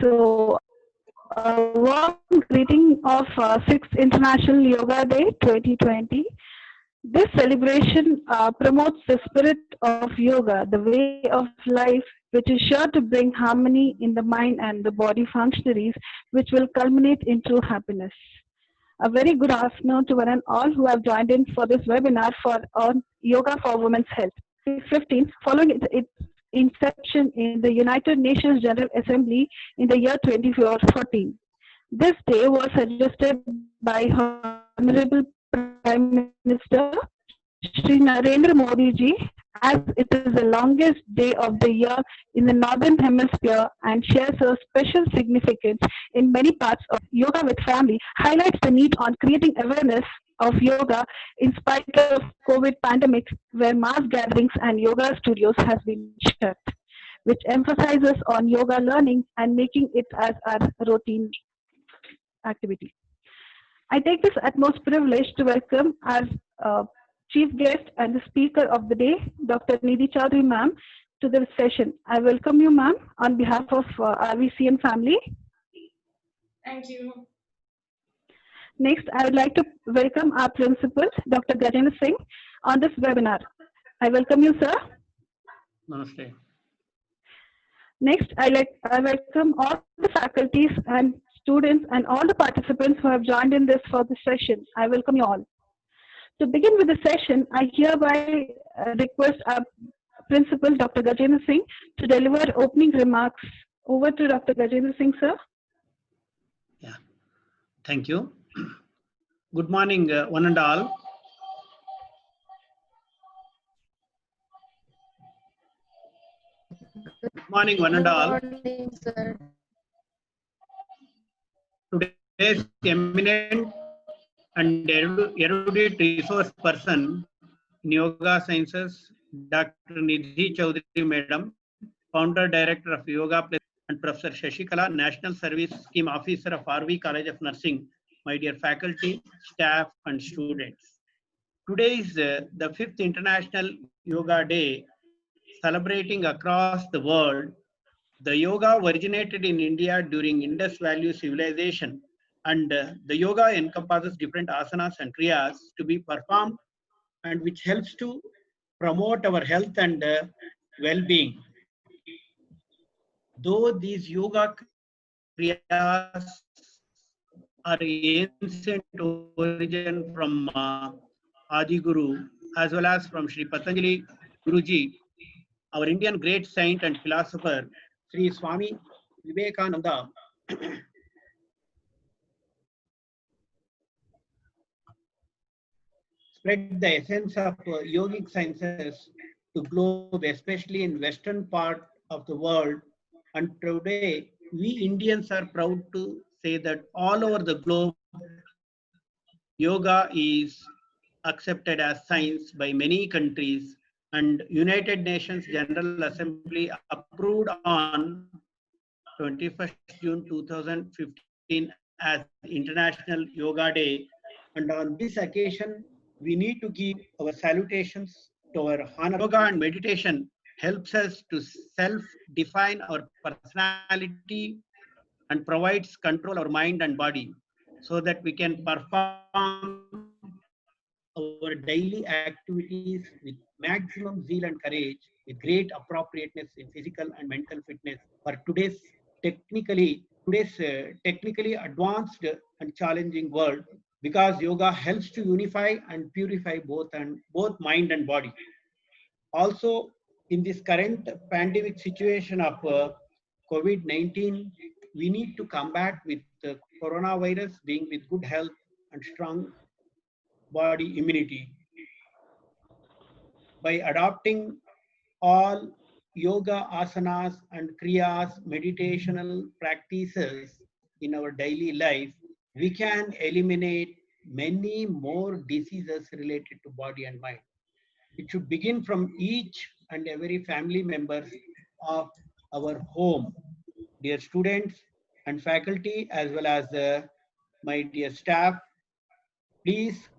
So, a warm greeting of 6th International Yoga Day 2020. This celebration promotes the spirit of yoga, the way of life, which is sure to bring harmony in the mind and the body functionaries, which will culminate into happiness. A very good afternoon to one and all who have joined in for this webinar for on Yoga for Women's Health. 15, following its inception in the United Nations General Assembly in the year 2014. This day was suggested by Honorable Prime Minister Shri Narendra Modi ji, as it is the longest day of the year in the Northern Hemisphere and shares a special significance in many parts of the world. Yoga with Family highlights the need on creating awareness of yoga in spite of COVID pandemic, where mass gatherings and yoga studios has been shut, which emphasizes on yoga learning and making it as our routine activity. I take this utmost privilege to welcome our uh, chief guest and the speaker of the day, Dr. Nidhi Chaudhary ma'am, to the session. I welcome you ma'am on behalf of RVCN family. Thank you. Next, I would like to welcome our principal, Dr. Gajendra Singh, on this webinar. I welcome you, sir. Namaste. Next, I welcome all the faculties and students and all the participants who have joined in this for the session. I welcome you all. To begin with the session, I hereby request our principal, Dr. Gajendra Singh, to deliver opening remarks. Over to Dr. Gajendra Singh, sir. Yeah, thank you. Good morning, one and all. Good morning, one and all. Good morning, sir. Today's eminent and erudite resource person in yoga sciences, Dr. Nidhi Chaudhary Madam, Founder Director of Yoga Plus, and Professor Shashikala, National Service Scheme Officer of RV College of Nursing, my dear faculty, staff, and students. Today is the 5th International Yoga Day, celebrating across the world. The yoga originated in India during Indus Valley civilization, and the yoga encompasses different asanas and kriyas to be performed, and which helps to promote our health and well-being. Though these yoga kriyas are ancient origin from Adi Guru as well as from Sri Patanjali Guruji, our Indian great saint and philosopher Sri Swami Vivekananda spread the essence of yogic sciences to globe, especially in western part of the world. And today, we Indians are proud to say that all over the globe, yoga is accepted as science by many countries, and United Nations General Assembly approved on 21st June 2015 as International Yoga Day. And on this occasion, we need to give our salutations to our honor. Yoga and meditation helps us to self-define our personality and provides control our mind and body so that we can perform our daily activities with maximum zeal and courage, with great appropriateness in physical and mental fitness for today's technically advanced and challenging world, because yoga helps to unify and purify both mind and body. Also, in this current pandemic situation of COVID-19, we need to combat with the coronavirus being with good health and strong body immunity by adopting all yoga asanas and kriyas, meditational practices in our daily life. We can eliminate many more diseases related to body and mind. It should begin from each and every family members of our home. Dear students and faculty, as well as my dear staff, please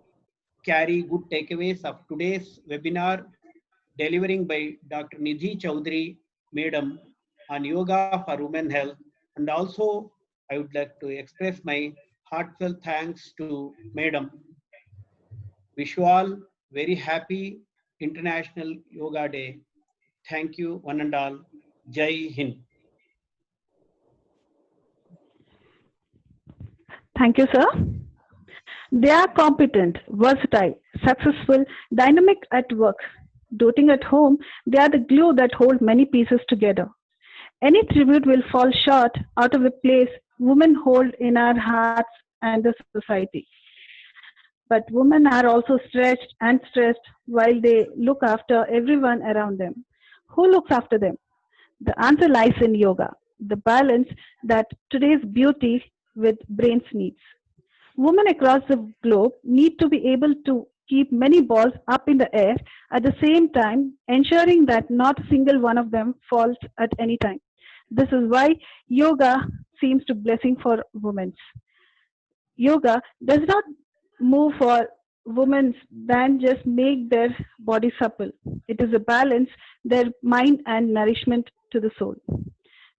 carry good takeaways of today's webinar delivering by Dr. Nidhi Chaudhary Madam on Yoga for Women Health. And also, I would like to express my heartfelt thanks to Madam. Wish you all very happy International Yoga Day. Thank you, one and all. Jai Hind. Thank you, sir. They are competent, versatile, successful, dynamic at work. Doting at home, they are the glue that hold many pieces together. Any tribute will fall short out of the place women hold in our hearts and the society. But women are also stretched and stressed while they look after everyone around them. Who looks after them? The answer lies in yoga, the balance that today's beauty with brains needs. Women across the globe need to be able to keep many balls up in the air at the same time, ensuring that not a single one of them falls at any time. This is why yoga seems to blessing for women. Yoga does not move for women than just make their body supple. It is a balance, their mind and nourishment to the soul.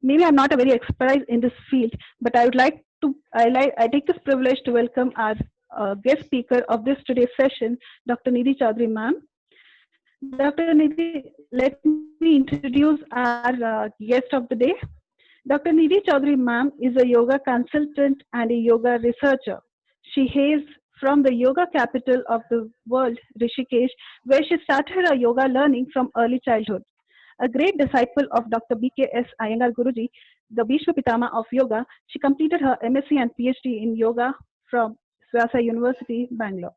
Maybe I'm not a very expert in this field, but I would like to, I take this privilege to welcome our guest speaker of this today's session, Dr. Nidhi Chaudhary ma'am. Dr. Nidhi, let me introduce our guest of the day. Dr. Nidhi Chaudhary ma'am is a yoga consultant and a yoga researcher. She hails from the yoga capital of the world, Rishikesh, where she started her yoga learning from early childhood. A great disciple of Dr. B.K.S. Iyengar Guruji, the Bhishma Pitama of yoga, she completed her MSc and PhD in yoga from Swasa University, Bangalore.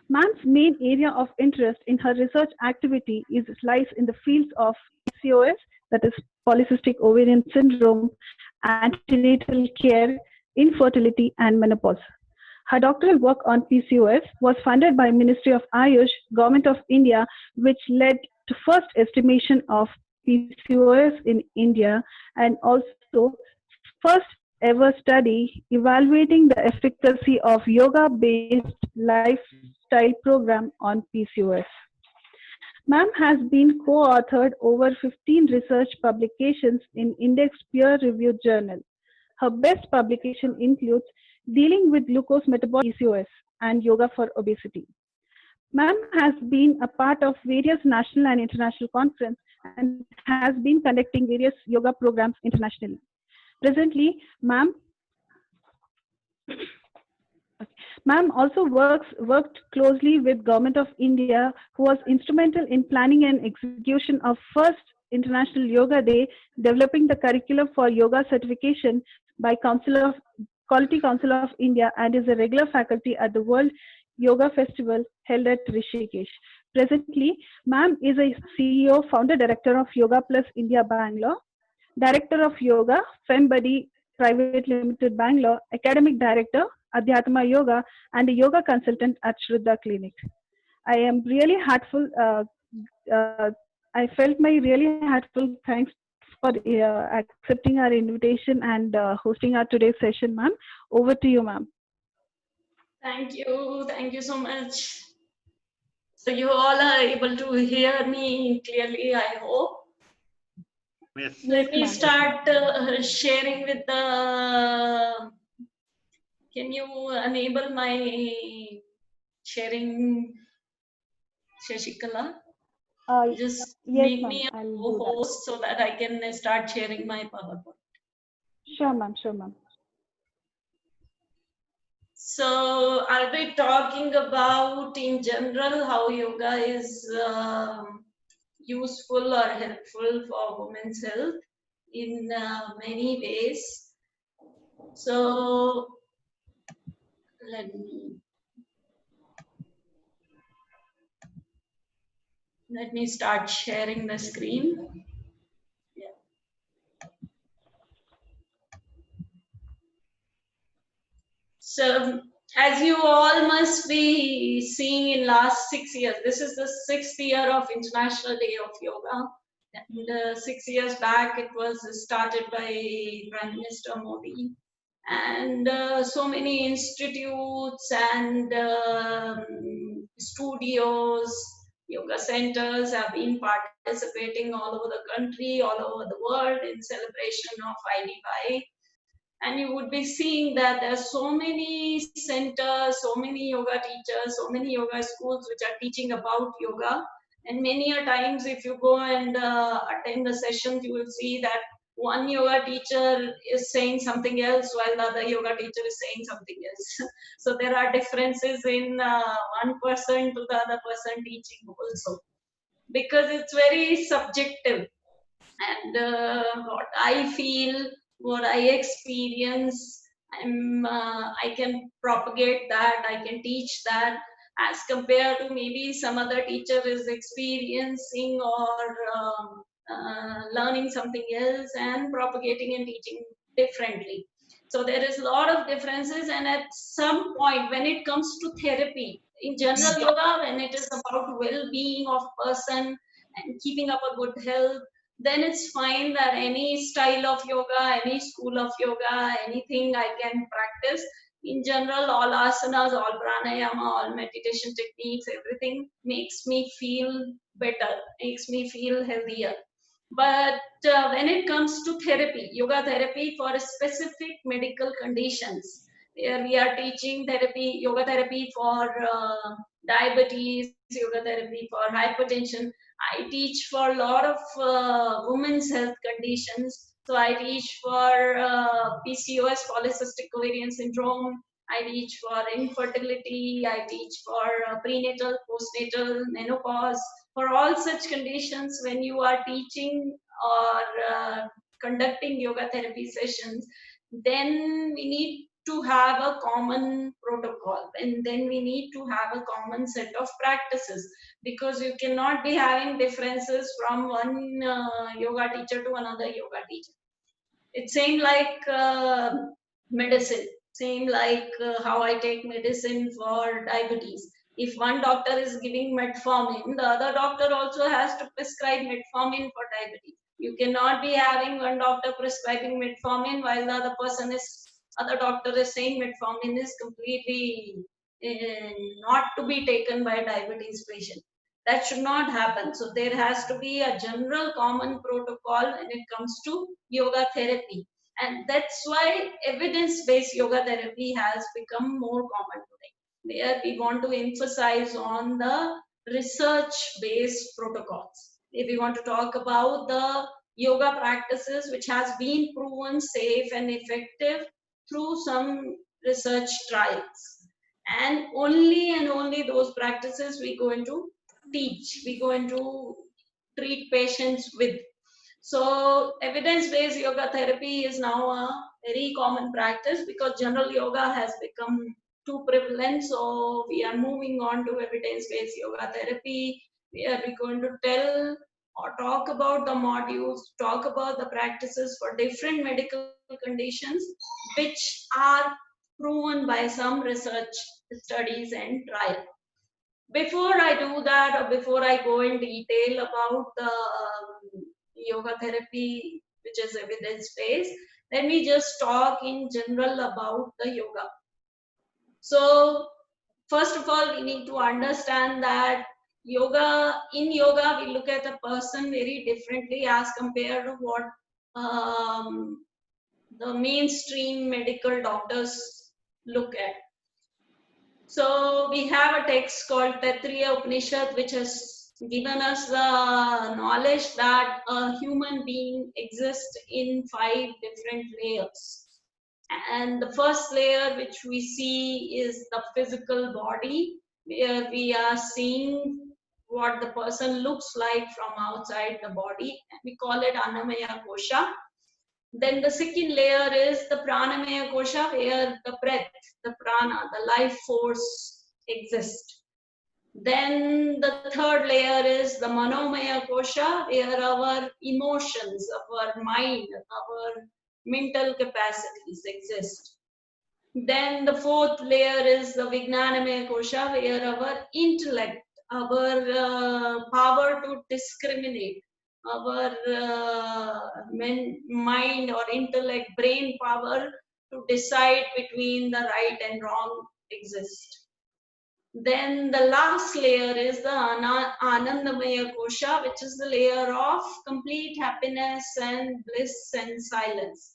Ma'am's main area of interest in her research activity lies in the fields of PCOS, that is polycystic ovarian syndrome, antenatal care, infertility, and menopause. Her doctoral work on PCOS was funded by Ministry of Ayush, Government of India, which led to first estimation of PCOS in India and also first ever study evaluating the efficacy of yoga-based lifestyle program on PCOS. Ma'am has been co-authored over 15 research publications in indexed peer-reviewed journals. Her best publication includes Dealing with Glucose Metabolic PCOS and Yoga for Obesity. Ma'am has been a part of various national and international conferences and has been conducting various yoga programs internationally. Presently, Ma'am also worked closely with Government of India, who was instrumental in planning and execution of first International Yoga Day, developing the curriculum for yoga certification by Quality Council of India, and is a regular faculty at the World Yoga Festival held at Rishikesh. Presently, Ma'am is a CEO, founder director of Yoga Plus India Bangalore, director of Yoga, FemBuddy Private Limited Bangalore, academic director, Adhyatma Yoga, and a yoga consultant at Shraddha Clinic. I am really heartful. I felt my really heartful thanks for accepting our invitation and hosting our today's session, ma'am. Over to you, ma'am. Thank you so much. So you all are able to hear me clearly, I hope. Yes. Let me ma'am. start sharing with the. Can you enable my sharing, Shashikala? Just Yes, make ma'am. me a I'll do that. co-host so that I can start sharing my PowerPoint. Sure, ma'am. Sure, ma'am. So I'll be talking about in general how yoga is useful or helpful for women's health in many ways. So let me start sharing the screen. Yeah. So as you all must be seeing in last 6 years, this is the 6th year of International Day of Yoga. And 6 years back, it was started by Prime Minister Modi. And so many institutes and studios Yoga centers have been participating all over the country, all over the world in celebration of IDY. And you would be seeing that there are so many centers, so many yoga teachers, so many yoga schools which are teaching about yoga. And many a times if you go and attend the sessions, you will see that one yoga teacher is saying something else while the other yoga teacher is saying something else. So there are differences in one person to the other person teaching also, because it's very subjective. And what I feel, what I experience, I can propagate that, I can teach that, as compared to maybe some other teacher is experiencing or learning something else and propagating and teaching differently. So there is a lot of differences, and at some point when it comes to therapy, in general yoga, when it is about well-being of person and keeping up a good health, then it's fine that any style of yoga, any school of yoga, anything I can practice. In general, all asanas, all pranayama, all meditation techniques, everything makes me feel better, makes me feel healthier. But when it comes to therapy, yoga therapy for specific medical conditions, where we are teaching therapy, yoga therapy for diabetes, yoga therapy for hypertension. I teach for a lot of women's health conditions. So I teach for PCOS, polycystic ovarian syndrome. I teach for infertility. I teach for prenatal, postnatal, menopause. For all such conditions, when you are teaching or conducting yoga therapy sessions, then we need to have a common protocol, and then we need to have a common set of practices, because you cannot be having differences from one yoga teacher to another yoga teacher. It's same like medicine, same like how I take medicine for diabetes. If one doctor is giving metformin, the other doctor also has to prescribe metformin for diabetes. You cannot be having one doctor prescribing metformin while the other doctor is saying metformin is completely not to be taken by a diabetes patient. That should not happen. So there has to be a general common protocol when it comes to yoga therapy. And that's why evidence-based yoga therapy has become more common today, where we want to emphasize on the research-based protocols. If we want to talk about the yoga practices which has been proven safe and effective through some research trials, and only those practices we go into teach, we go into treat patients with. So evidence-based yoga therapy is now a very common practice, because general yoga has become too prevalent. So we are moving on to evidence-based yoga therapy, where we're going to tell or talk about the modules, talk about the practices for different medical conditions which are proven by some research studies and trial. Before I do that, or before I go in detail about the yoga therapy, which is evidence-based, let me just talk in general about the yoga. So first of all, we need to understand that in yoga, we look at a person very differently as compared to what the mainstream medical doctors look at. So we have a text called Taittiriya Upanishad, which has given us the knowledge that a human being exists in 5 different layers. And the first layer which we see is the physical body, where we are seeing what the person looks like from outside the body. We call it Annamaya Kosha. Then the second layer is the Pranamaya Kosha, where the breath, the prana, the life force exists. Then the third layer is the Manomaya Kosha, where our emotions, our mind, our mental capacities exist. Then the fourth layer is the Vijnanamaya Kosha, where our intellect, our power to discriminate, our mind or intellect, brain power to decide between the right and wrong exist. Then the last layer is the Anandamaya Kosha, which is the layer of complete happiness and bliss and silence.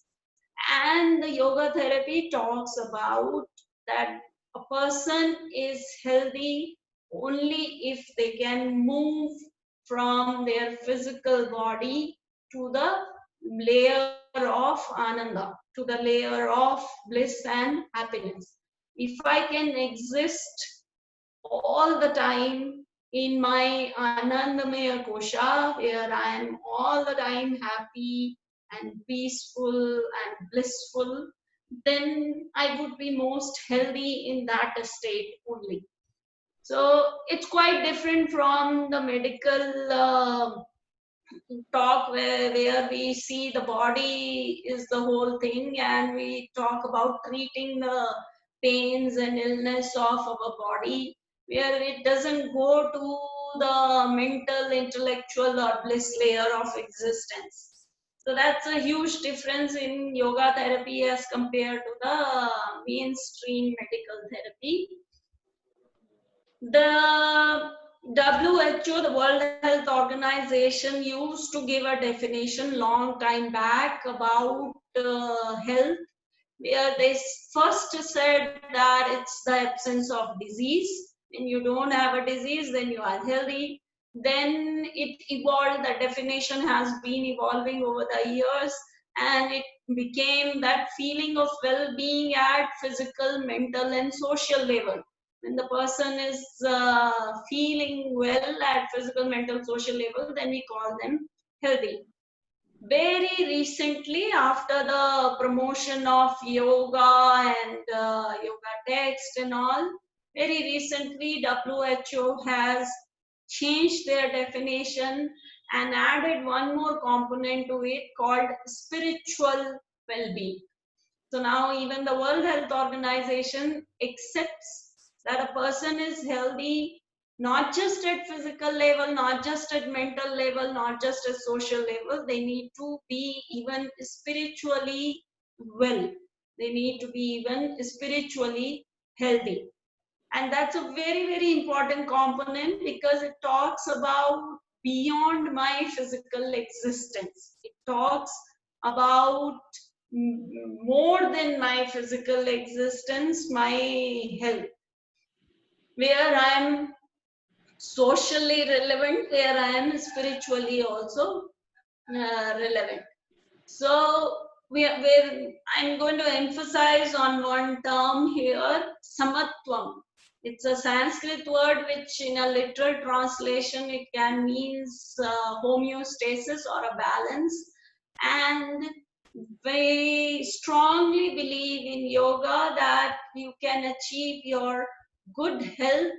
And the yoga therapy talks about that a person is healthy only if they can move from their physical body to the layer of Ananda, to the layer of bliss and happiness. If I can exist all the time in my Anandamaya Kosha, where I am all the time happy and peaceful and blissful, then I would be most healthy in that state only. So it's quite different from the medical talk where we see the body is the whole thing and we talk about treating the pains and illness of our body, where it doesn't go to the mental, intellectual or bliss layer of existence. So that's a huge difference in yoga therapy as compared to the mainstream medical therapy. The WHO, the World Health Organization, used to give a definition long time back about health, where they first said that it's the absence of disease. When you don't have a disease, then you are healthy. Then it evolved, the definition has been evolving over the years, and it became that feeling of well-being at physical, mental, and social level. When the person is feeling well at physical, mental, social level, then we call them healthy. Very recently, after the promotion of yoga and yoga text and all, very recently WHO has changed their definition and added one more component to it called spiritual well-being. So now even the World Health Organization accepts that a person is healthy not just at physical level, not just at mental level, not just at social level. They need to be even spiritually well. They need to be even spiritually healthy. And that's a very, very important component because it talks about beyond my physical existence. It talks about more than my physical existence, my health, where I am socially relevant, where I am spiritually also relevant. So I'm going to emphasize on one term here, samatvam. It's a Sanskrit word which in a literal translation it can means homeostasis or a balance. And we strongly believe in yoga that you can achieve your good health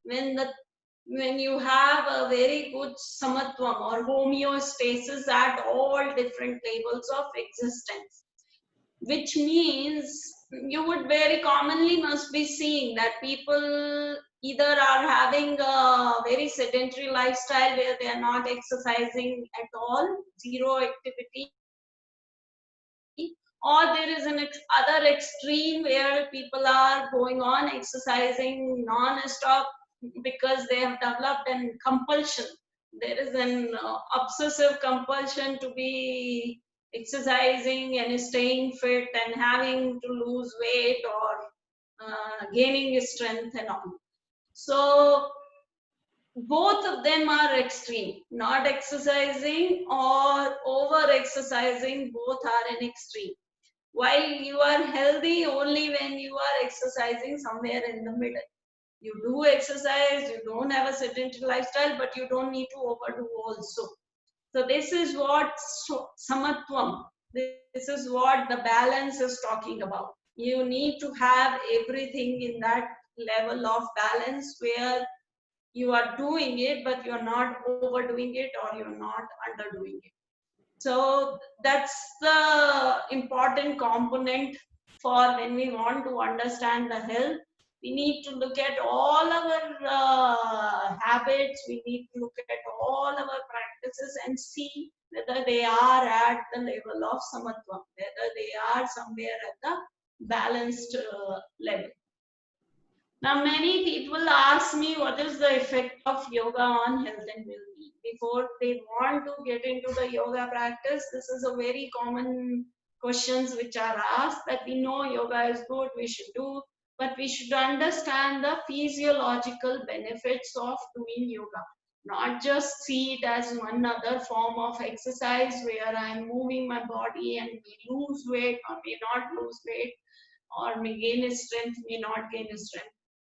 when you have a very good samatvam or homeostasis at all different levels of existence, which means you would very commonly must be seeing that people either are having a very sedentary lifestyle where they are not exercising at all, zero activity, or there is an other extreme where people are going on exercising non-stop because they have developed an compulsion. There is an obsessive compulsion to be exercising and staying fit and having to lose weight or gaining strength and all. So both of them are extreme. Not exercising or over exercising, both are an extreme. While you are healthy only when you are exercising somewhere in the middle. You do exercise, you don't have a sedentary lifestyle, but you don't need to overdo also. So this is what samatvam, this is what the balance is talking about. You need to have everything in that level of balance where you are doing it, but you're not overdoing it or you're not underdoing it. So that's the important component for when we want to understand the health. We need to look at all our habits, we need to look at all our practices and see whether they are at the level of samatvam, whether they are somewhere at the balanced level. Now, many people ask me what is the effect of yoga on health and well-being. Before they want to get into the yoga practice, this is a very common questions which are asked, that we know yoga is good, we should do, but we should understand the physiological benefits of doing yoga. Not just see it as one other form of exercise where I'm moving my body and may lose weight or may not lose weight, or may gain strength, may not gain strength.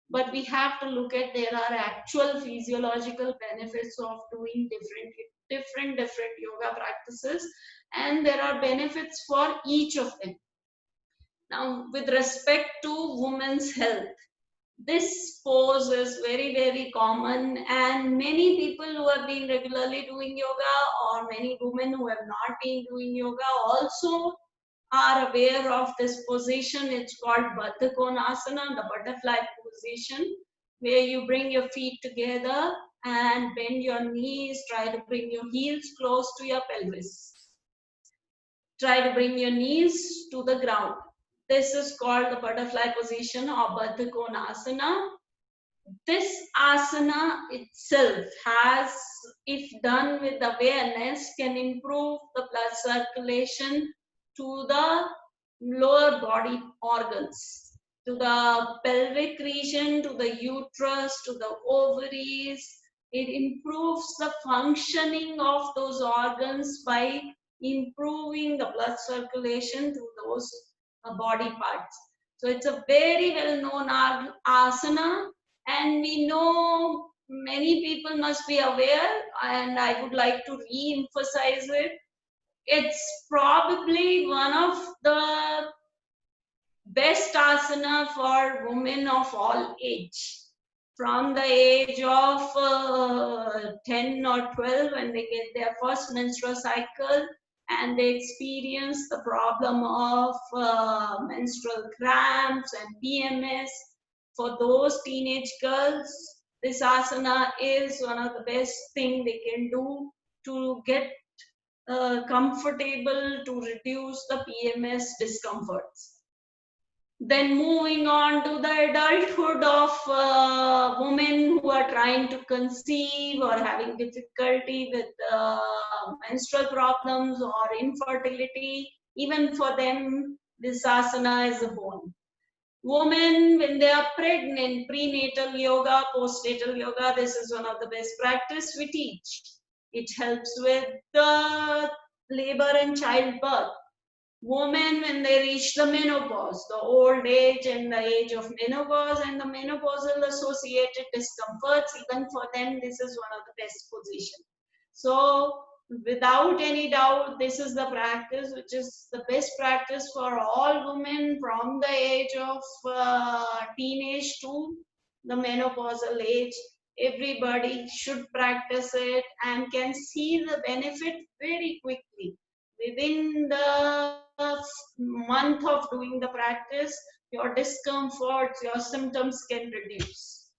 But we have to look at, there are actual physiological benefits of doing different yoga practices, and there are benefits for each of them. Now, with respect to women's health, this pose is very common, and many people who have been regularly doing yoga, or many women who have not been doing yoga, also are aware of this position. It's called Baddha Konasana, the butterfly position, where you bring your feet together and bend your knees, try to bring your heels close to your pelvis. Try to bring your knees to the ground. This is called the butterfly position or Baddha Konasana. This asana itself has, if done with awareness, can improve the blood circulation to the lower body organs, to the pelvic region, to the uterus, to the ovaries. It improves the functioning of those organs by improving the blood circulation to those body parts. So it's a very well known asana, and we know many people must be aware, and I would like to re-emphasize it. It's probably one of the best asana for women of all age. From the age of 10 or 12, when they get their first menstrual cycle and they experience the problem of menstrual cramps and PMS, for those teenage girls, this asana is one of the best thing they can do to get comfortable, to reduce the PMS discomforts. Then moving on to the adulthood of women who are trying to conceive or having difficulty with menstrual problems or infertility, even for them, this asana is a bone. Women, when they are pregnant, prenatal yoga, postnatal yoga, this is one of the best practice we teach. It helps with the labor and childbirth. Women, when they reach the menopause, the old age and the age of menopause and the menopausal associated discomforts, even for them, this is one of the best positions. So without any doubt, this is the practice which is the best practice for all women from the age of teenage to the menopausal age. Everybody should practice it and can see the benefit very quickly. Within the month of doing the practice, your discomforts, your symptoms can reduce.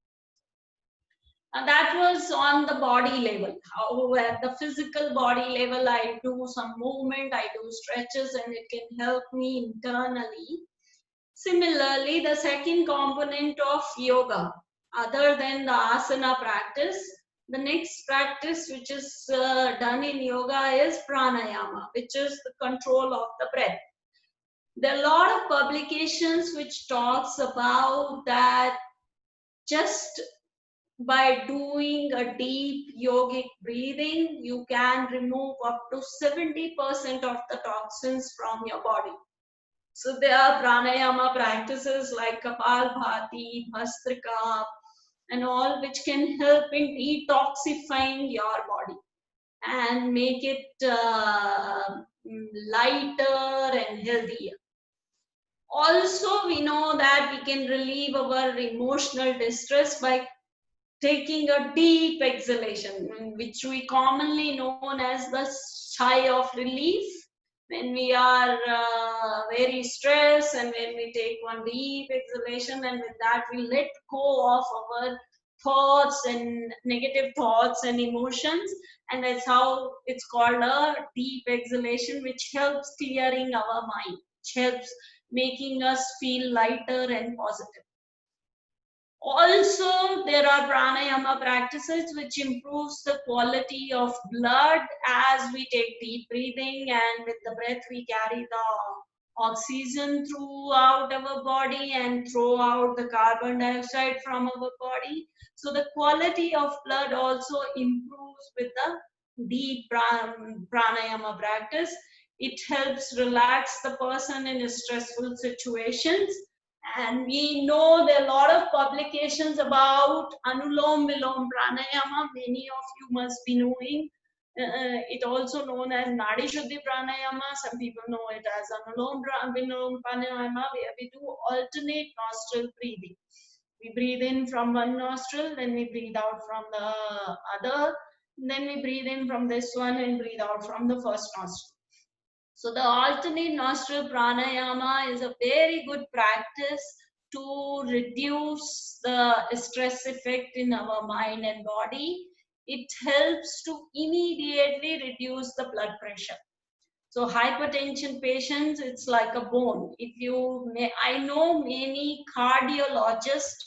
And that was on the body level. However, at the physical body level, I do some movement, I do stretches, and it can help me internally. Similarly, the second component of yoga, other than the asana practice, the next practice which is done in yoga is pranayama, which is the control of the breath. There are a lot of publications which talks about that just by doing a deep yogic breathing, you can remove up to 70% of the toxins from your body. So there are pranayama practices like Kapalbhati, Bhastrika, and all, which can help in detoxifying your body and make it lighter and healthier. Also, we know that we can relieve our emotional distress by taking a deep exhalation, which we commonly known as the sigh of relief. When we are very stressed and when we take one deep exhalation, and with that we let go of our thoughts and negative thoughts and emotions, and that's how it's called a deep exhalation, which helps clearing our mind, which helps making us feel lighter and positive. Also, there are pranayama practices which improves the quality of blood as we take deep breathing, and with the breath we carry the oxygen throughout our body and throw out the carbon dioxide from our body. So the quality of blood also improves with the deep pranayama practice. It helps relax the person in stressful situations. And we know there are a lot of publications about Anulom Vilom Pranayama. Many of you must be knowing. It also known as Nadi Shuddhi Pranayama. Some people know it as Anulom Vilom Pranayama, where we do alternate nostril breathing. We breathe in from one nostril, then we breathe out from the other. Then we breathe in from this one and breathe out from the first nostril. So the alternate nostril pranayama is a very good practice to reduce the stress effect in our mind and body. It helps to immediately reduce the blood pressure. So hypertension patients, it's like a bone. If you may, I know many cardiologists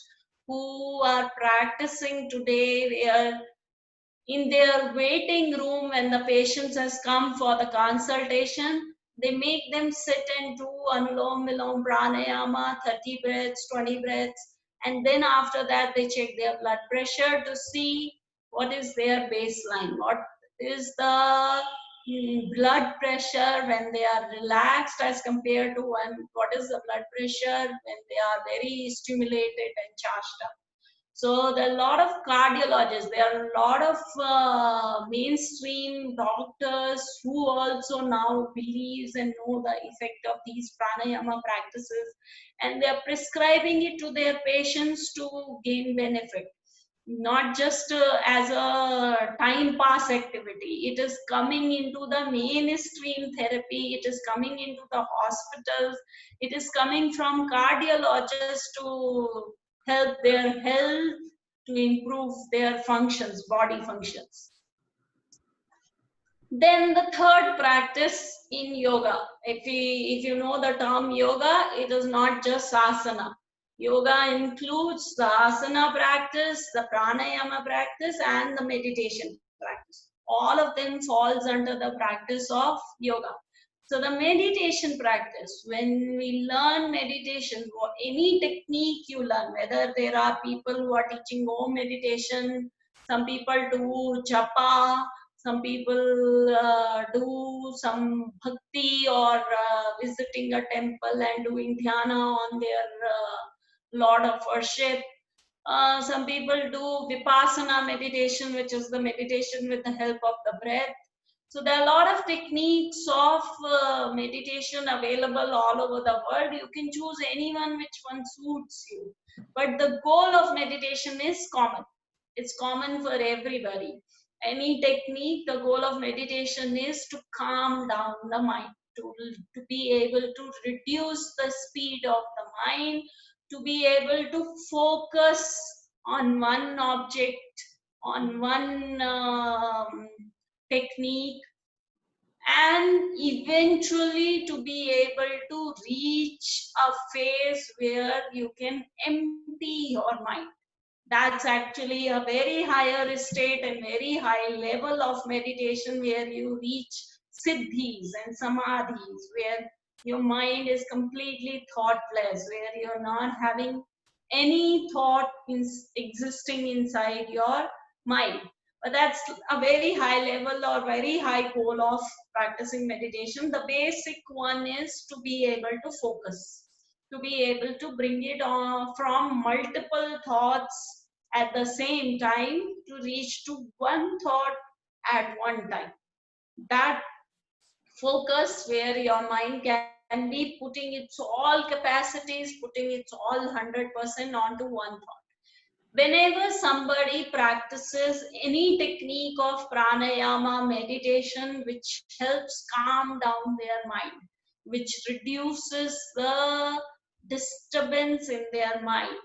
who are practicing today, where in their waiting room when the patients has come for the consultation, they make them sit and do Anulom Vilom Pranayama, 30 breaths, 20 breaths, and then after that they check their blood pressure to see what is their baseline, what is the blood pressure when they are relaxed as compared to what is the blood pressure when they are very stimulated and charged up. So there are a lot of cardiologists, there are a lot of mainstream doctors who also now believes and know the effect of these pranayama practices, and they are prescribing it to their patients to gain benefit. Not just as a time pass activity, it is coming into the mainstream therapy, it is coming into the hospitals, it is coming from cardiologists to help their health, to improve their functions, body functions. Then the third practice in yoga, if you know the term yoga, it is not just asana. Yoga includes the asana practice, the pranayama practice, and the meditation practice. All of them falls under the practice of yoga. So the meditation practice, when we learn meditation, or any technique you learn, whether there are people who are teaching Om meditation, some people do japa, some people do some bhakti or visiting a temple and doing dhyana on their Lord of worship. Some people do vipassana meditation, which is the meditation with the help of the breath. So there are a lot of techniques of meditation available all over the world. You can choose anyone which one suits you. But the goal of meditation is common. It's common for everybody. Any technique, the goal of meditation is to calm down the mind, to be able to reduce the speed of the mind, to be able to focus on one object, on one technique, and eventually to be able to reach a phase where you can empty your mind. That's actually a very higher state and very high level of meditation, where you reach siddhis and samadhis, where your mind is completely thoughtless, where you're not having any thought existing inside your mind. But that's a very high level or very high goal of practicing meditation. The basic one is to be able to focus, to be able to bring it on from multiple thoughts at the same time to reach to one thought at one time. That focus where your mind can be putting its all capacities, putting its all 100% onto one thought. Whenever somebody practices any technique of pranayama meditation, which helps calm down their mind, which reduces the disturbance in their mind,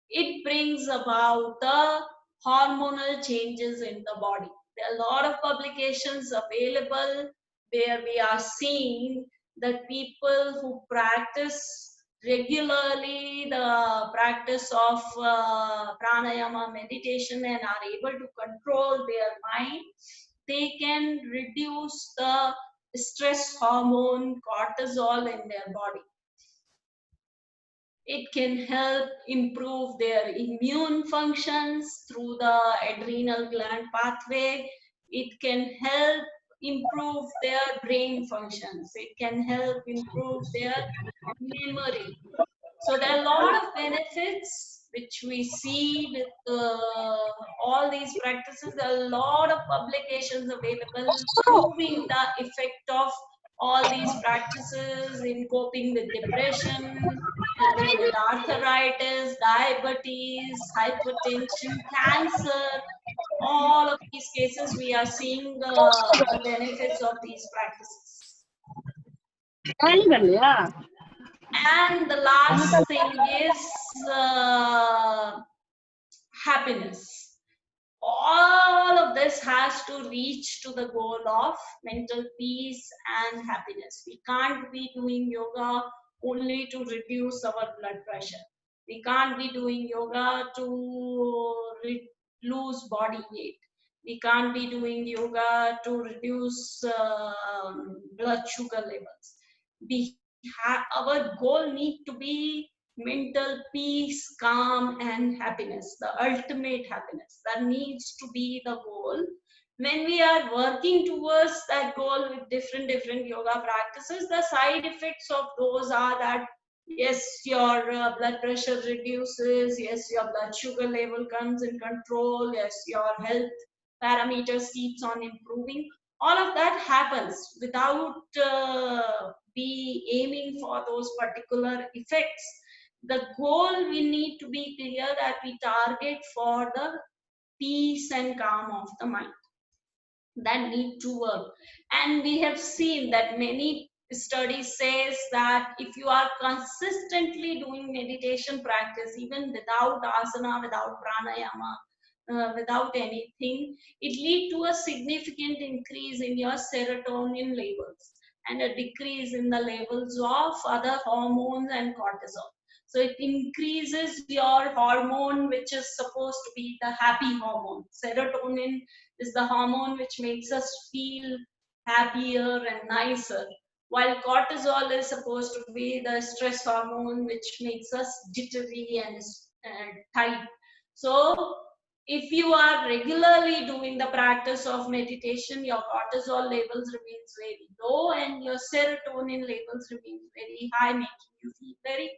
it brings about the hormonal changes in the body. There are a lot of publications available where we are seeing that people who practice regularly the practice of pranayama meditation and are able to control their mind, they can reduce the stress hormone cortisol in their body. It can help improve their immune functions through the adrenal gland pathway. It can help improve their brain functions. It can help improve their memory. So there are a lot of benefits which we see with all these practices. There are a lot of publications available proving the effect of all these practices in coping with depression, helping with arthritis, diabetes, hypertension, cancer. All of these cases, we are seeing the benefits of these practices. And the last thing is happiness. All of this has to reach to the goal of mental peace and happiness. We can't be doing yoga only to reduce our blood pressure. We can't be doing yoga to lose body weight. We can't be doing yoga to reduce blood sugar levels. Our goal need to be mental peace, calm, and happiness, the ultimate happiness. That needs to be the goal. When we are working towards that goal with different yoga practices, the side effects of those are that yes, your blood pressure reduces, yes, your blood sugar level comes in control, yes, your health parameters keeps on improving. All of that happens without be aiming for those particular effects. The goal we need to be clear that we target for the peace and calm of the mind. That need to work. And we have seen that many studies says that if you are consistently doing meditation practice, even without asana, without pranayama, without anything, it lead to a significant increase in your serotonin levels and a decrease in the levels of other hormones and cortisol. So it increases your hormone, which is supposed to be the happy hormone. Serotonin is the hormone which makes us feel happier and nicer, while cortisol is supposed to be the stress hormone which makes us jittery and tight. So if you are regularly doing the practice of meditation, your cortisol levels remains very low and your serotonin levels remain very high, making you feel very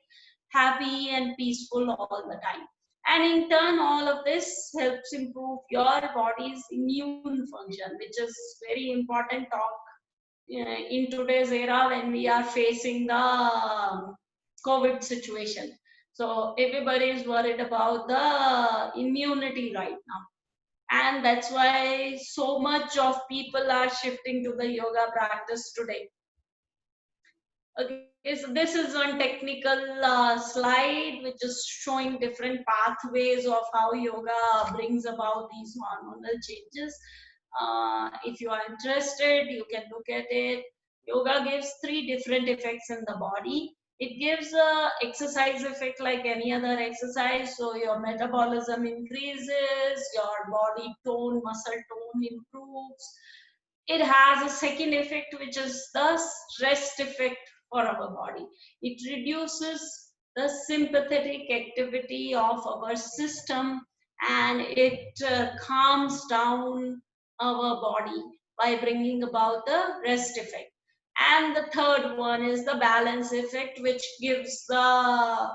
happy and peaceful all the time. And in turn, all of this helps improve your body's immune function, which is very important talk in today's era when we are facing the COVID situation. So everybody is worried about the immunity right now. And that's why so much of people are shifting to the yoga practice today. Okay, so this is one technical slide which is showing different pathways of how yoga brings about these hormonal changes. If you are interested, you can look at it. Yoga gives 3 different effects in the body. It gives a exercise effect like any other exercise. So your metabolism increases, your body tone, muscle tone improves. It has a second effect, which is the rest effect for our body. It reduces the sympathetic activity of our system and it calms down our body by bringing about the rest effect. And the third one is the balance effect, which gives the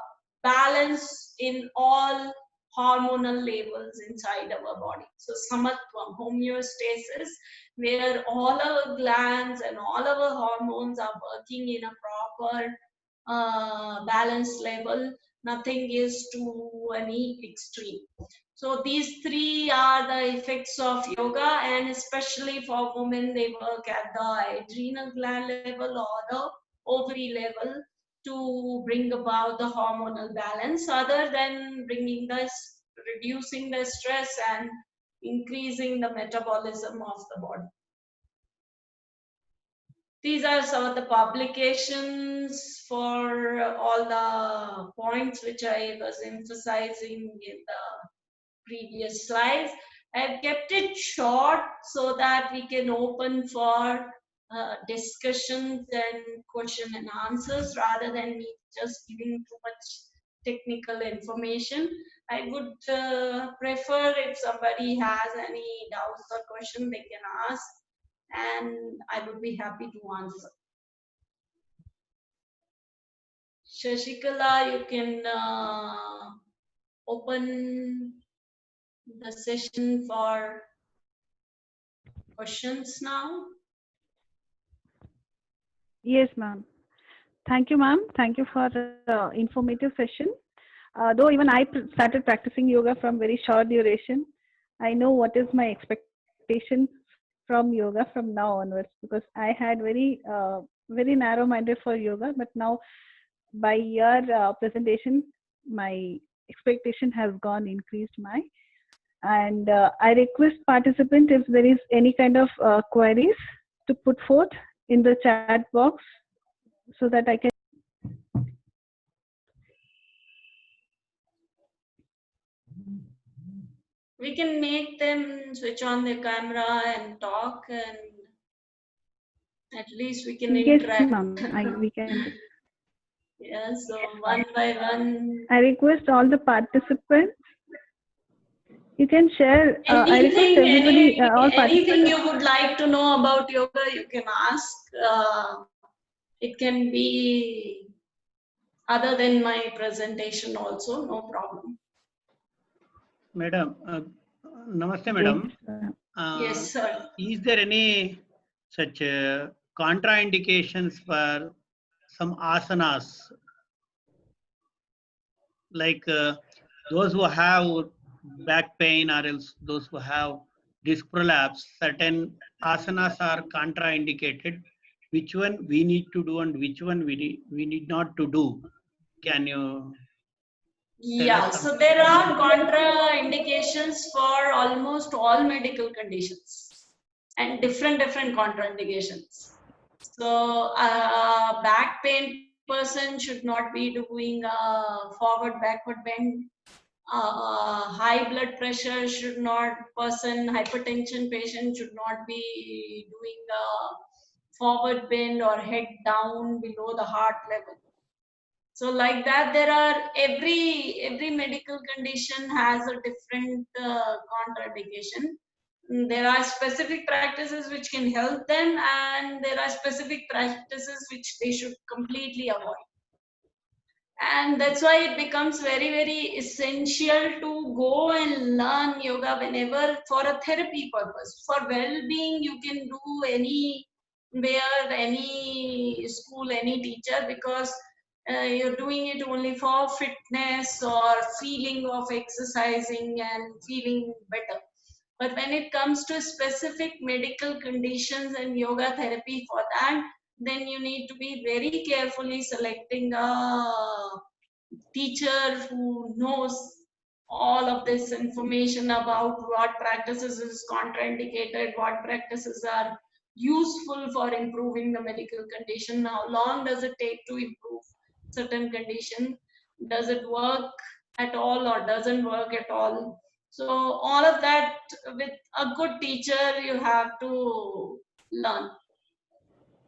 balance in all hormonal levels inside our body. So samatvam, homeostasis, where all our glands and all our hormones are working in a proper balance level. Nothing is to any extreme. So these 3 are the effects of yoga, and especially for women, they work at the adrenal gland level or the ovary level to bring about the hormonal balance, other than bringing the reducing the stress and increasing the metabolism of the body. These are some of the publications for all the points which I was emphasizing in the previous slides. I've kept it short so that we can open for discussions and question and answers rather than me just giving too much technical information. I would prefer if somebody has any doubts or question they can ask, and I would be happy to answer. Shashikala, you can open the session for questions now. Yes, ma'am. Thank you, ma'am. Thank you for the informative session. Though even I started practicing yoga from very short duration, I know what is my expectation from yoga from now onwards, because I had very narrow minded for yoga, but now by your presentation, my expectation has gone increased. And I request participant, if there is any kind of queries, to put forth in the chat box so that I can. We can make them switch on their camera and talk, and at least we can Yes, interact. ma'am. We can. Yeah, so one by one. I request all the participants. You can share. I request everybody, all Anything participants. you would like to know about yoga, you can ask. It can be other than my presentation also, no problem. Madam, Namaste, madam. Yes, sir. Is there any such contraindications for some asanas? Like those who have back pain, or else those who have disc prolapse, certain asanas are contraindicated. Which one we need to do and which one we need not to do? Can you? Yeah, so there are contraindications for almost all medical conditions and different contraindications. So back pain person should not be doing forward backward bend. High blood pressure should not, hypertension patient should not be doing forward bend or head down below the heart level. So like that, there are every medical condition has a different contraindication. There are specific practices which can help them, and there are specific practices which they should completely avoid. And that's why it becomes very essential to go and learn yoga whenever, for a therapy purpose. For well-being, you can do anywhere, any school, any teacher, because you're doing it only for fitness or feeling of exercising and feeling better. But when it comes to specific medical conditions and yoga therapy for that, then you need to be very carefully selecting a teacher who knows all of this information about what practices is contraindicated, what practices are useful for improving the medical condition, how long does it take to improve certain condition, does it work at all or doesn't work at all. So all of that, with a good teacher, you have to learn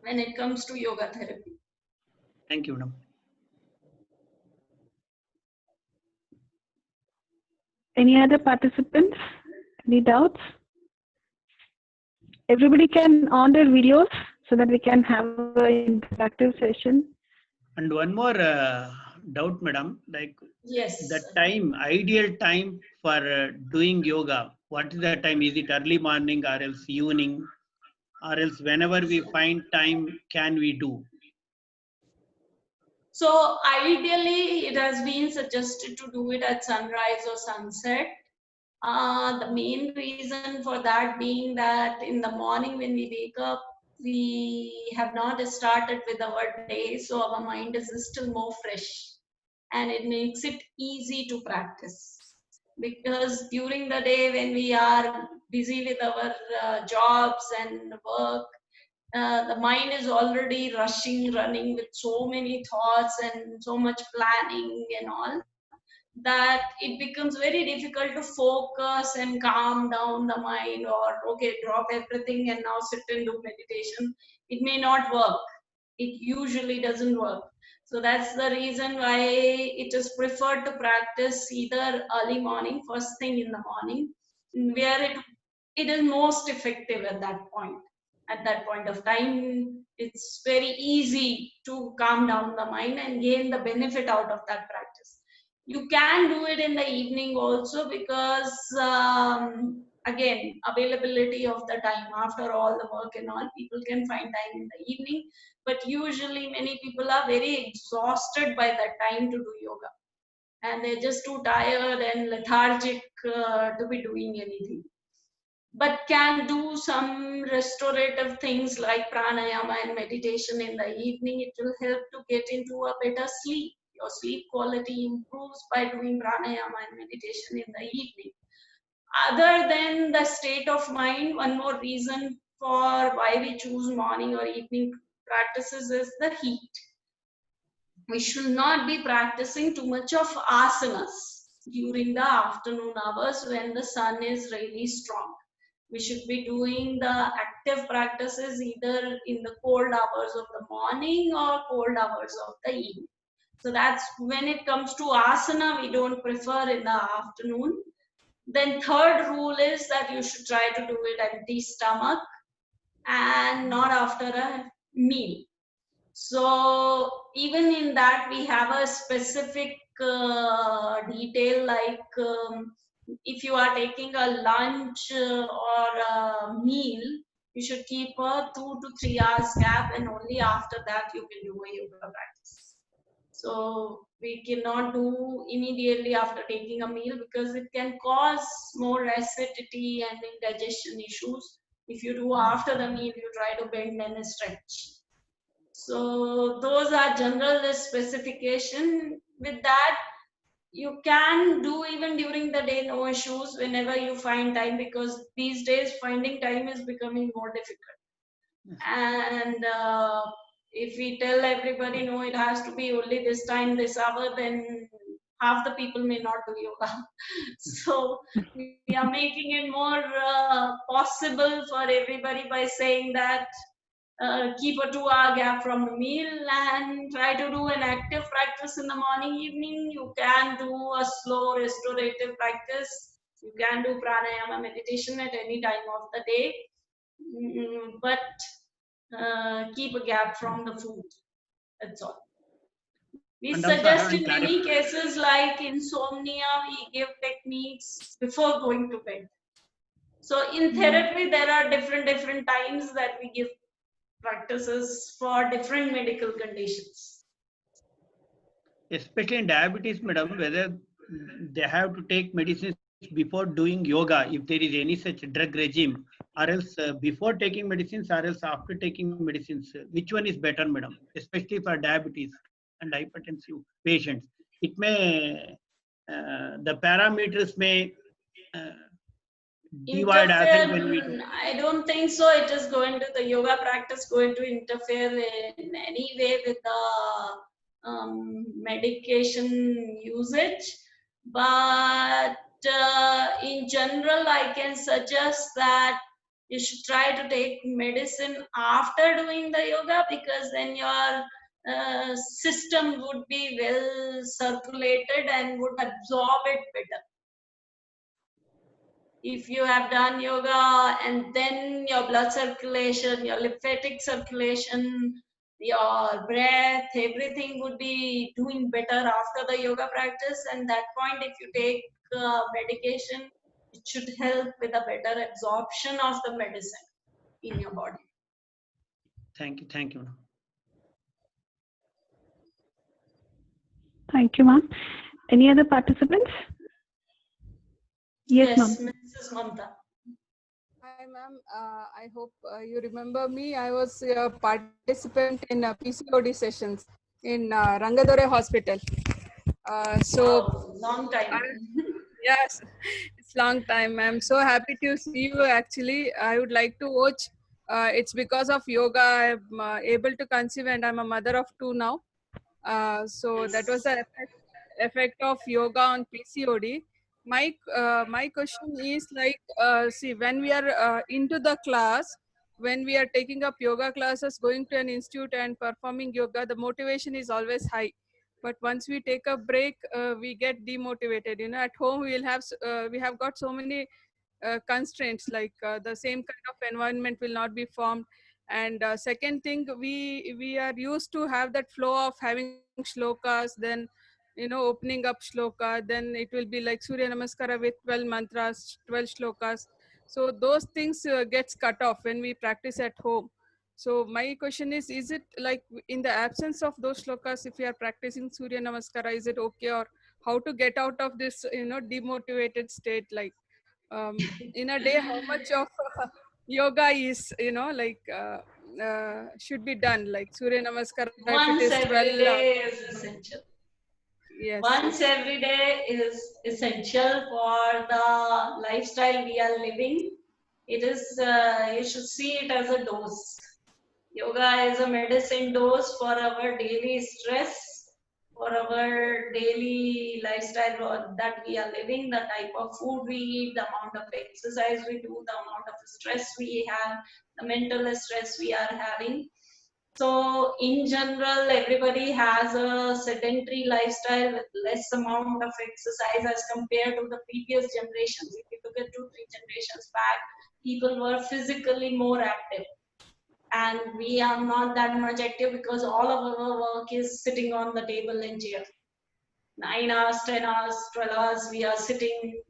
when it comes to yoga therapy. Thank you, madam. Any other participants? Any doubts? Everybody can on their videos so that we can have an interactive session. And one more doubt, madam. Like, yes, the time, ideal time for doing yoga, what is the time? Is it early morning or else evening, or else whenever we find time can we do? So ideally, it has been suggested to do it at sunrise or sunset. The main reason for that being that in the morning when we wake up, we have not started with our day, so our mind is still more fresh, and it makes it easy to practice. Because during the day when we are busy with our jobs and work, the mind is already rushing, running with so many thoughts and so much planning and all, that it becomes very difficult to focus and calm down the mind, or okay, drop everything and now sit and do meditation. It may not work. It usually doesn't work. So that's the reason why it is preferred to practice either early morning, first thing in the morning, where it is most effective at that point. At that point of time, it's very easy to calm down the mind and gain the benefit out of that practice. You can do it in the evening also, because again, availability of the time after all the work and all, people can find time in the evening, but usually many people are very exhausted by that time to do yoga, and they're just too tired and lethargic to be doing anything, but can do some restorative things like pranayama and meditation in the evening. It will help to get into a better sleep. Your sleep quality improves by doing pranayama and meditation in the evening. Other than the state of mind, one more reason for why we choose morning or evening practices is the heat. We should not be practicing too much of asanas during the afternoon hours when the sun is really strong. We should be doing the active practices either in the cold hours of the morning or cold hours of the evening. So that's when it comes to asana, we don't prefer in the afternoon. Then third rule is that you should try to do it empty stomach and not after a meal. So even in that, we have a specific detail, like if you are taking a lunch or a meal, you should keep a 2 to 3 hours gap, and only after that you can do a yoga practice. So we cannot do immediately after taking a meal, because it can cause more acidity and indigestion issues. If you do after the meal, you try to bend and stretch. So those are general specification. With that, you can do even during the day, no issues, whenever you find time, because these days finding time is becoming more difficult. And if we tell everybody, no, it has to be only this time, this hour, then half the people may not do yoga. So we are making it more possible for everybody by saying that keep a 2 hour gap from the meal and try to do an active practice in the morning, evening. You can do a slow restorative practice. You can do pranayama meditation at any time of the day, but keep a gap from the food. That's all. We And also suggest having in many cases like insomnia, we give techniques before going to bed. So in therapy, there are different times that we give practices for different medical conditions. Especially in diabetes, madam, whether they have to take medicines before doing yoga, if there is any such drug regime, or else before taking medicines, or else after taking medicines, which one is better, madam? Especially for diabetes and hypertensive patients, it may the parameters may divide as and when we do. I don't think so. It is going to, the yoga practice going to interfere in any way with the medication usage. But in general, I can suggest that you should try to take medicine after doing the yoga, because then your system would be well circulated and would absorb it better. If you have done yoga and then your blood circulation, your lymphatic circulation, your breath, everything would be doing better after the yoga practice. And that point, if you take medication, it should help with a better absorption of the medicine in your body. Thank you, madam. Thank you, ma'am. Any other participants? Yes, ma'am. Mrs. Mamta. Hi, ma'am. I hope you remember me. I was a participant in PCOD sessions in Rangadore Hospital. Wow, long time. Yes, it's long time. I'm so happy to see you. Actually, I would like to watch it's because of yoga I'm able to conceive, and I'm a mother of 2 now. So that was the effect of yoga on PCOD. My question is like, see, when we are into the class, when we are taking up yoga classes, going to an institute and performing yoga, the motivation is always high. But once we take a break, we get demotivated. You know, at home we have got so many constraints, like the same kind of environment will not be formed. And second thing, we are used to have that flow of having shlokas, then opening up shloka, then it will be like Surya Namaskara with 12 mantras, 12 shlokas. So those things gets cut off when we practice at home. So my question is it like in the absence of those shlokas, if we are practicing Surya Namaskara, is it okay? Or how to get out of this demotivated state? Like in a day, how much of yoga is like should be done, like Surya Namaskara if it Once is every 12? day is essential. Yes, Once yes. every day is essential for the lifestyle we are living. It is, you should see it as a dose. Yoga is a medicine dose for our daily stress, for our daily lifestyle that we are living, the type of food we eat, the amount of exercise we do, the amount of stress we have, the mental stress we are having. So in general, everybody has a sedentary lifestyle with less amount of exercise as compared to the previous generations. If you look at 2-3 generations back, people were physically more active. And we are not that much active because all of our work is sitting on the table and chair. 9 hours, 10 hours, 12 hours, we are sitting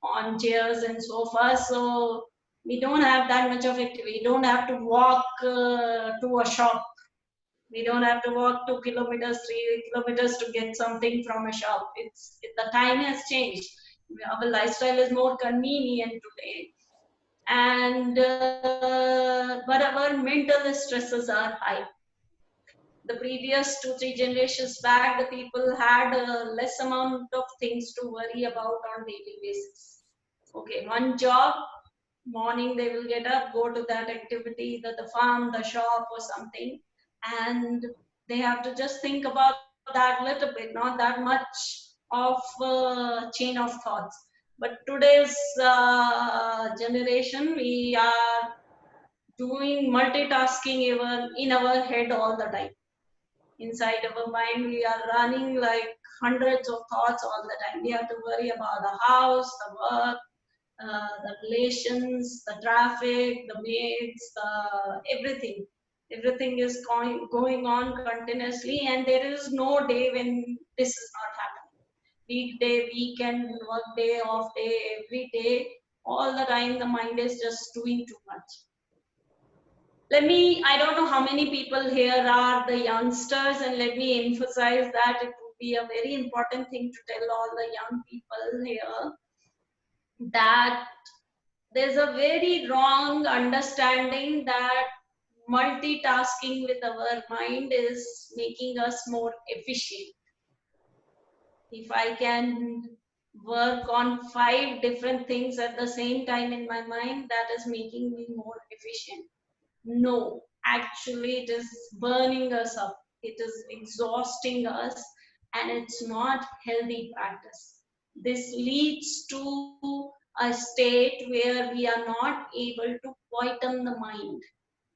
on chairs and sofas. So we don't have that much of activity. We don't have to walk to a shop. We don't have to walk 2 kilometers, 3 kilometers to get something from a shop. The time has changed. Our lifestyle is more convenient today. And but our mental stresses are high. The previous 2-3 generations back, the people had a less amount of things to worry about on daily basis. Okay, one job, morning they will get up, go to that activity, the farm, the shop or something, and they have to just think about that little bit, not that much of chain of thoughts. But today's generation, we are doing multitasking even in our head all the time. Inside our mind, we are running like hundreds of thoughts all the time. We have to worry about the house, the work, the relations, the traffic, the maids, everything. Everything is going on continuously, and there is no day when this is not happening. Weekday, weekend, work day, off day, every day, all the time the mind is just doing too much. I don't know how many people here are the youngsters, and let me emphasize that it would be a very important thing to tell all the young people here that there's a very wrong understanding that multitasking with our mind is making us more efficient. If I can work on 5 different things at the same time in my mind, that is making me more efficient. No, actually it is burning us up. It is exhausting us, and it's not healthy practice. This leads to a state where we are not able to quieten the mind.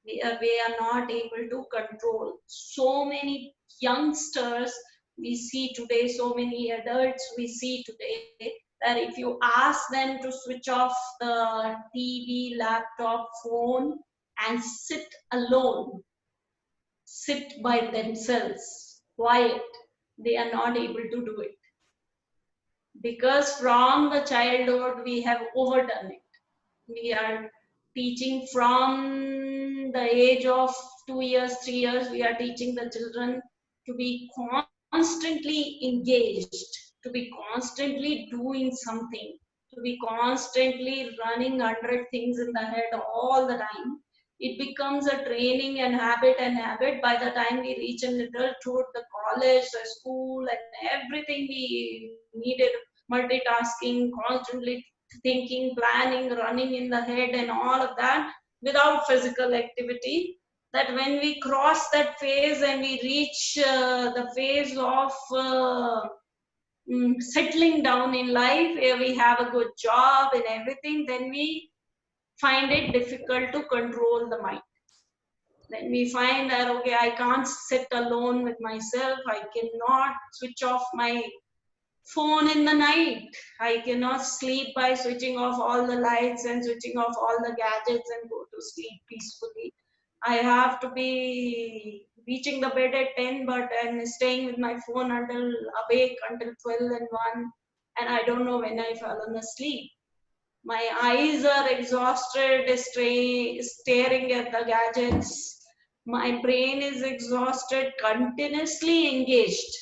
We are not able to control. So many youngsters we see today, so many adults we see today, that if you ask them to switch off the TV, laptop, phone, and sit alone, sit by themselves, quiet, they are not able to do it. Because from the childhood, we have overdone it. We are teaching from the age of 2 years, 3 years, we are teaching the children to be constantly engaged, to be constantly doing something, to be constantly running 100 things in the head all the time. It becomes a training and habit. By the time we reach an adulthood, the college, the school, and everything, we needed multitasking, constantly thinking, planning, running in the head, and all of that. without physical activity, that when we cross that phase and we reach the phase of settling down in life, where we have a good job and everything, then we find it difficult to control the mind. Then we find that, okay, I can't sit alone with myself. I cannot switch off my phone in the night. I cannot sleep by switching off all the lights and switching off all the gadgets and go to sleep peacefully. I have to be reaching the bed at 10, but I'm staying with my phone until awake until 12 and 1, and I don't know when I've fallen asleep. My eyes are exhausted, staring at the gadgets. My brain is exhausted, continuously engaged.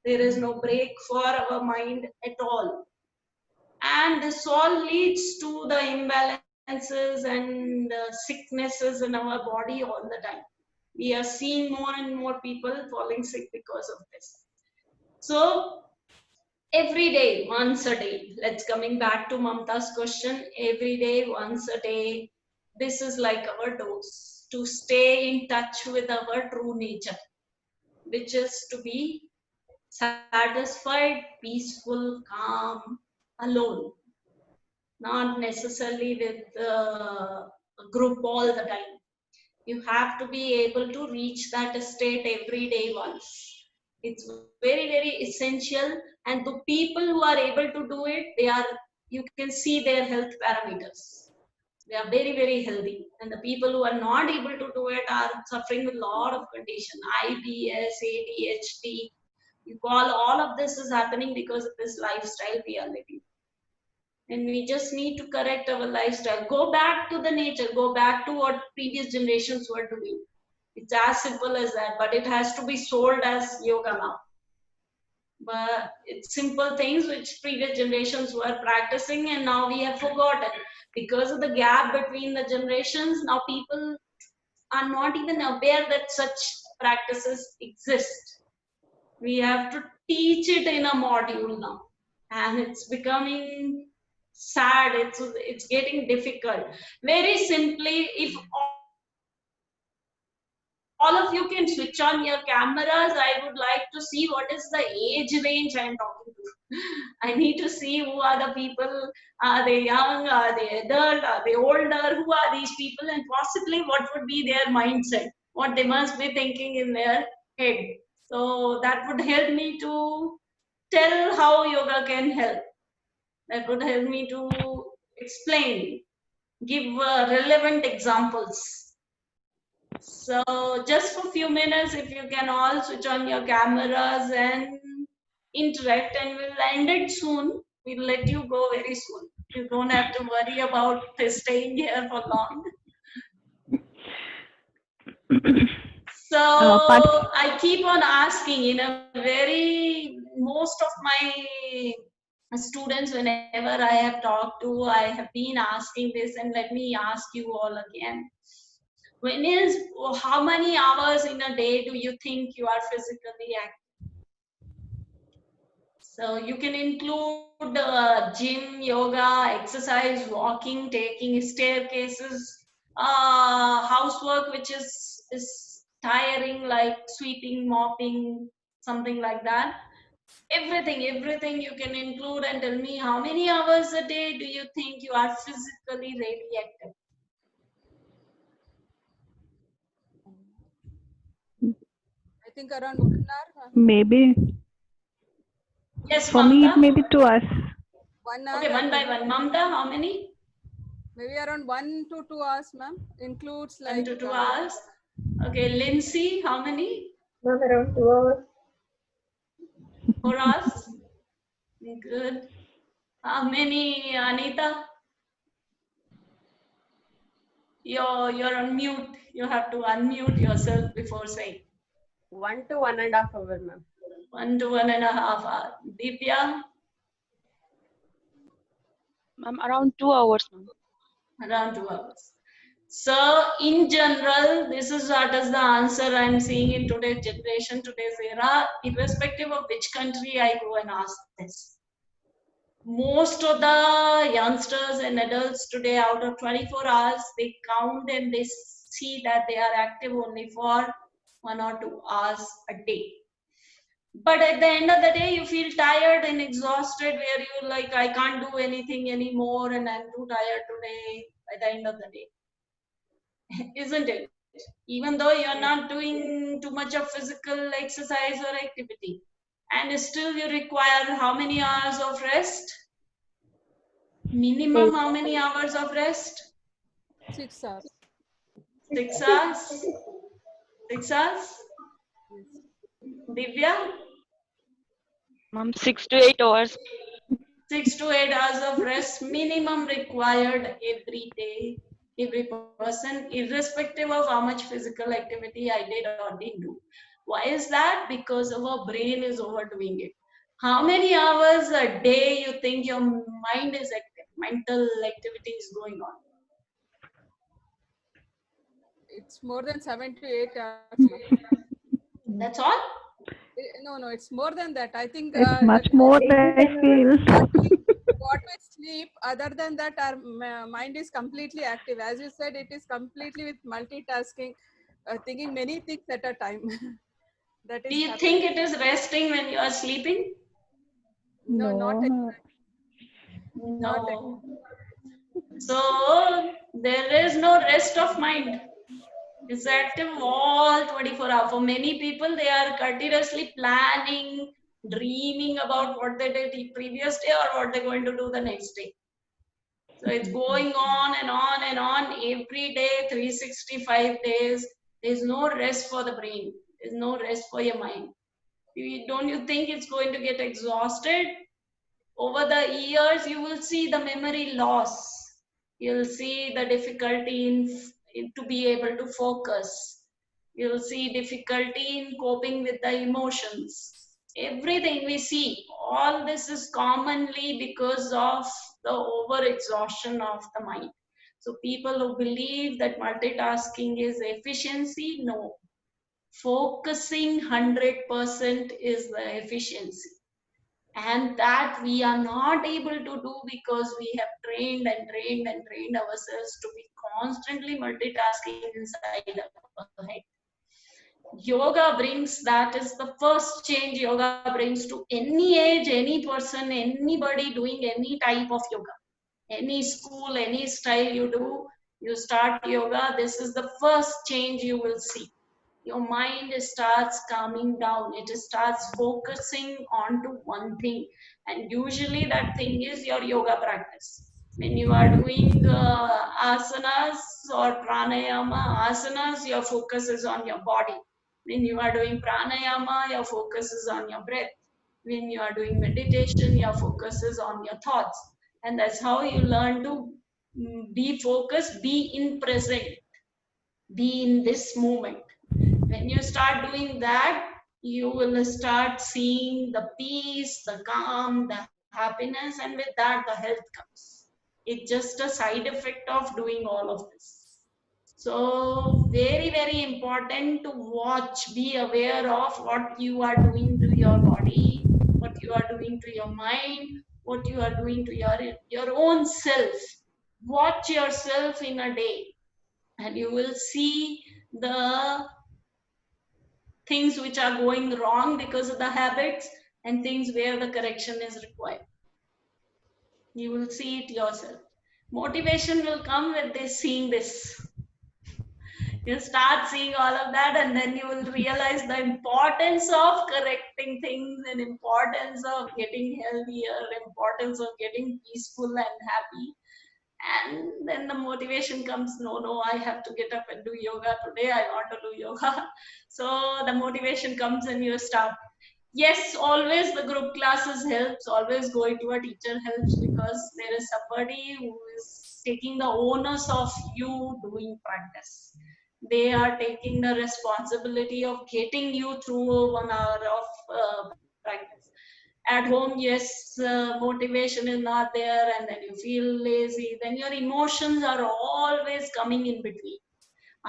There is no break for our mind at all. And this all leads to the imbalances and sicknesses in our body all the time. We are seeing more and more people falling sick because of this. So every day, once a day, let's coming back to Mamta's question, every day, once a day, this is like our dose to stay in touch with our true nature, which is to be satisfied, peaceful, calm, alone, not necessarily with a group all the time. You have to be able to reach that state every day once. It's very, very essential. And the people who are able to do it, you can see their health parameters. They are very, very healthy. And the people who are not able to do it are suffering with a lot of condition, IBS, ADHD. You call all of this is happening because of this lifestyle we are living. And we just need to correct our lifestyle. Go back to the nature, go back to what previous generations were doing. It's as simple as that, but it has to be sold as yoga now. But it's simple things which previous generations were practicing, and now we have forgotten. Because of the gap between the generations, now people are not even aware that such practices exist. We have to teach it in a module now, and it's becoming sad. It's getting difficult. Very simply, if all of you can switch on your cameras, I would like to see what is the age range I'm talking to. I need to see who are the people. Are they young? Are they adult? Are they older? Who are these people? And possibly what would be their mindset? What they must be thinking in their head. So that would help me to tell how yoga can help. That would help me to explain, give relevant examples. So just for a few minutes, if you can all switch on your cameras and interact, and we'll end it soon. We'll let you go very soon. You don't have to worry about staying here for long. So I keep on asking in a most of my students, whenever I have talked to, I have been asking this, and let me ask you all again. How many hours in a day do you think you are physically active? So you can include gym, yoga, exercise, walking, taking staircases, housework, which is tiring, like sweeping, mopping, something like that. Everything you can include, and tell me how many hours a day do you think you are physically really active? I think around 1 hour. Maybe. Yes, For Mamta? me, it may be 2 hours. 1 hour. Okay, one by one. Mamta, how many? Maybe around 1 to 2 hours, ma'am. Includes 1 like to 2 hours. Okay, Lindsay, how many? Ma'am, around 2 hours. 4 hours. Good. How many, Anita? You're on mute. You have to unmute yourself before saying. 1 to 1.5 hours, ma'am. 1 to 1.5 hours. Divya? Ma'am, around 2 hours, ma'am. Around 2 hours. So in general, this is what is the answer I'm seeing in today's generation, today's era, irrespective of which country I go and ask this. most of the youngsters and adults today, out of 24 hours, they count and they see that they are active only for 1 or 2 hours a day. But at the end of the day, you feel tired and exhausted, where you're like, I can't do anything anymore and I'm too tired today by the end of the day. Isn't it? Even though you're not doing too much of physical exercise or activity, and still you require how many hours of rest? Minimum how many hours of rest? 6 hours. 6 hours? 6 hours? Divya? Ma'am, 6 to 8 hours. 6 to 8 hours of rest minimum required every day, every person, irrespective of how much physical activity I did or didn't do. Why is that? Because our brain is overdoing it. How many hours a day you think your mind is active, mental activity is going on? It's more than 7 to 8 hours. ma'am. That's all? No, it's more than that. I think It's much more than I feel. what we sleep, other than that, our mind is completely active. As you said, it is completely with multitasking, thinking many things at a time. That Do is you happening. think it is resting when you are sleeping? No, not at No. Not at No. So there is no rest of mind. It's active all 24 hours. For many people, they are continuously planning, dreaming about what they did the previous day or what they're going to do the next day. So it's going on and on and on every day, 365 days. There's no rest for the brain. There's no rest for your mind. Don't you think it's going to get exhausted? Over the years, you will see the memory loss. You'll see the difficulty in to be able to focus. You'll see difficulty in coping with the emotions. Everything we see, all this is commonly because of the overexhaustion of the mind. So people who believe that multitasking is efficiency, no. Focusing 100% is the efficiency. And that we are not able to do because we have trained and trained and trained ourselves to be constantly multitasking inside our head. Yoga brings, that is the first change yoga brings to any age, any person, anybody doing any type of yoga. Any school, any style you do, you start yoga, this is the first change you will see. Your mind starts calming down. It starts focusing onto one thing. And usually that thing is your yoga practice. When you are doing asanas or pranayama, asanas, your focus is on your body. When you are doing pranayama, your focus is on your breath. When you are doing meditation, your focus is on your thoughts. And that's how you learn to be focused, be in present, be in this moment. When you start doing that, you will start seeing the peace, the calm, the happiness, and with that, the health comes. It's just a side effect of doing all of this. So, very, very important to watch, be aware of what you are doing to your body, what you are doing to your mind, what you are doing to your own self. Watch yourself in a day, and you will see the things which are going wrong because of the habits and things where the correction is required. You will see it yourself. Motivation will come with this, seeing this. You start seeing all of that, and then you will realize the importance of correcting things and importance of getting healthier, importance of getting peaceful and happy. And then the motivation comes, no, I have to get up and do yoga today. I want to do yoga. So the motivation comes and you start. Yes, always the group classes helps, always going to a teacher helps, because there is somebody who is taking the onus of you doing practice. They are taking the responsibility of getting you through 1 hour of practice. At home, yes, motivation is not there, and then you feel lazy, then your emotions are always coming in between.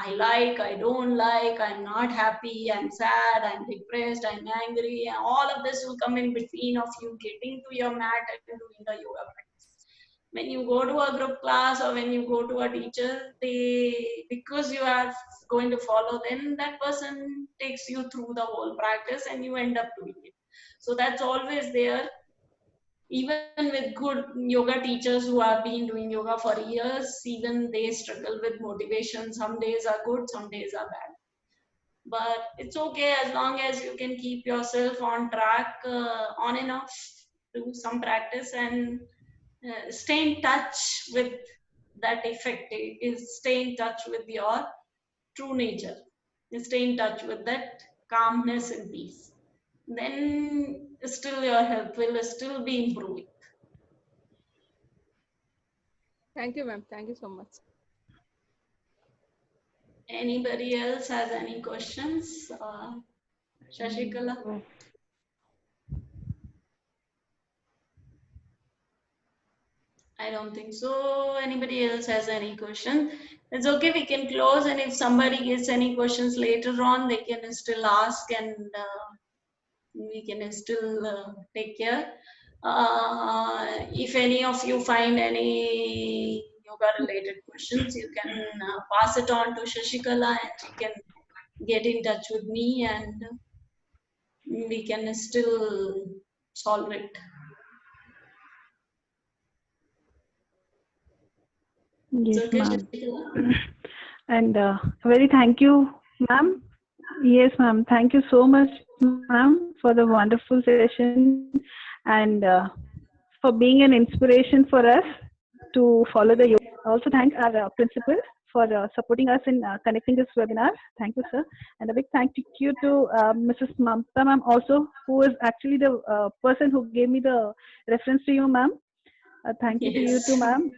I like, I don't like, I'm not happy, I'm sad, I'm depressed, I'm angry, and all of this will come in between of you getting to your mat and doing the yoga practice. When you go to a group class or when you go to a teacher, because you are going to follow them, that person takes you through the whole practice and you end up doing it. So that's always there. Even with good yoga teachers who have been doing yoga for years, even they struggle with motivation. Some days are good, some days are bad. But it's okay as long as you can keep yourself on track on and off, do some practice and stay in touch with that effect. Is stay in touch with your true nature. Stay in touch with that calmness and peace. Then still your health will still be improving. Thank you, ma'am. Thank you so much. Anybody else has any questions? Shashikala? I don't think so. Anybody else has any question? It's okay, we can close, and if somebody gets any questions later on, they can still ask and we can still take care. If any of you find any yoga related questions, you can pass it on to Shashikala and she can get in touch with me and we can still solve it. Yes, Okay, ma'am. Shashikala? And very thank you, ma'am. Yes, ma'am. Thank you so much, ma'am, for the wonderful session and for being an inspiration for us to follow the yoga. Also, thank our principal for supporting us in connecting this webinar. Thank you, sir. And a big thank you to Mrs. Mamta, ma'am, also, who is actually the person who gave me the reference to you, ma'am. Thank you to you too, ma'am.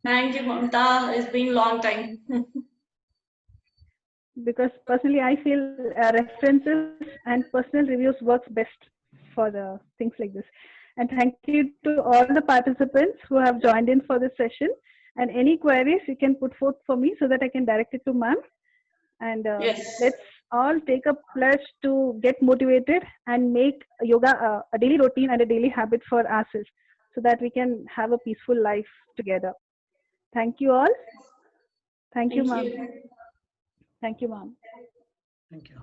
Thank you, Mamta. It's been a long time. Because personally, I feel references and personal reviews works best for things like this. And thank you to all the participants who have joined in for this session. And any queries you can put forth for me so that I can direct it to ma'am. And Yes. let's all take a pledge to get motivated and make yoga a daily routine and a daily habit for ourselves so that we can have a peaceful life together. Thank you all. Thank you, ma'am. Thank you, ma'am. Thank you.